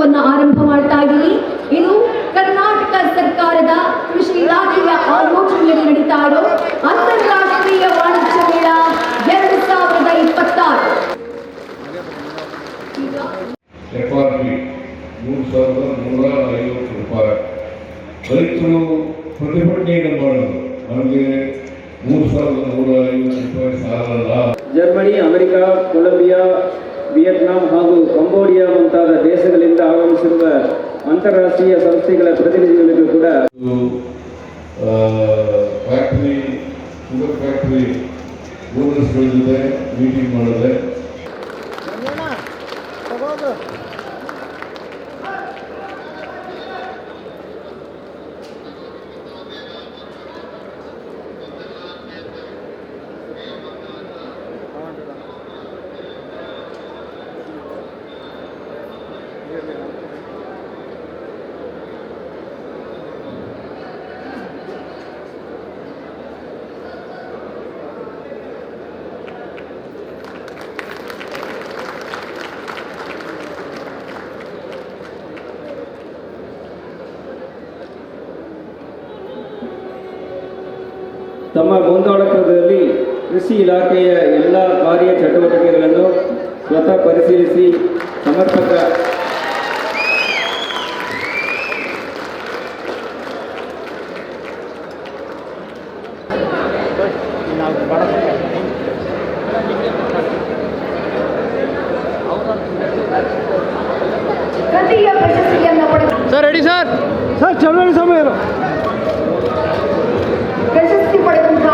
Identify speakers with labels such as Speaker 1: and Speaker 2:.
Speaker 1: ಕಾರ್ಯಕ್ರಮವನ್ನು ಆರಂಭ ಮಾಡ್ತಾ ಇದ್ದೀನಿ. ಇದು ಕರ್ನಾಟಕ ಸರ್ಕಾರದ ಕೃಷಿ ಇಲಾಖೆಯ ಆಯೋಜನೆಯಲ್ಲಿ ನಡೀತಾ ಇರೋ ಅಂತಾರಾಷ್ಟ್ರೀಯ ವಾಣಿಜ್ಯ ಮೇಳ 2026.
Speaker 2: FRP 3,150 ರೂಪಾಯಿ. ರೈತರು ಪ್ರತಿಭಟನೆಯನ್ನು ಮಾಡೋದು ನಮಗೆ 3,150 ರೂಪಾಯಿ ಸಾಲಲ್ಲ.
Speaker 3: ಜರ್ಮನಿ, ಅಮೆರಿಕ, ಕೊಲಂಬಿಯಾ, ವಿಯೆಟ್ನಾಂ ಹಾಗೂ ಕಂಬೋಡಿಯಾ ಮುಂತಾದ ದೇಶಗಳಿಂದ ಆಗಮಿಸಿರುವ ಅಂತಾರಾಷ್ಟ್ರೀಯ ಸಂಸ್ಥೆಗಳ ಪ್ರತಿನಿಧಿಗಳಿಗೂ ಕೂಡ
Speaker 2: ಫ್ಯಾಕ್ಟರಿ, ಶುಗರ್ ಫ್ಯಾಕ್ಟರಿ ಓನರ್ಸ್ಗಳ ಜೊತೆ ಮೀಟಿಂಗ್ ಮಾಡಿದೆ.
Speaker 3: ತಮ್ಮ ಮುಂದಾಳತ್ವದಲ್ಲಿ ಕೃಷಿ ಇಲಾಖೆಯ ಎಲ್ಲ ಕಾರ್ಯ ಚಟುವಟಿಕೆಗಳನ್ನು ಸ್ವತಃ ಪರಿಶೀಲಿಸಿ ಸಮರ್ಪಕ
Speaker 1: ತೃತೀಯ ಪ್ರಶಸ್ತಿಯನ್ನು ಪಡೆದ
Speaker 4: ಸರ್ ರೆಡಿ ಸರ್ ಚಳವಳಿ ಸಮಯ
Speaker 1: ಪ್ರಶಸ್ತಿ ಪಡೆದಂತಹ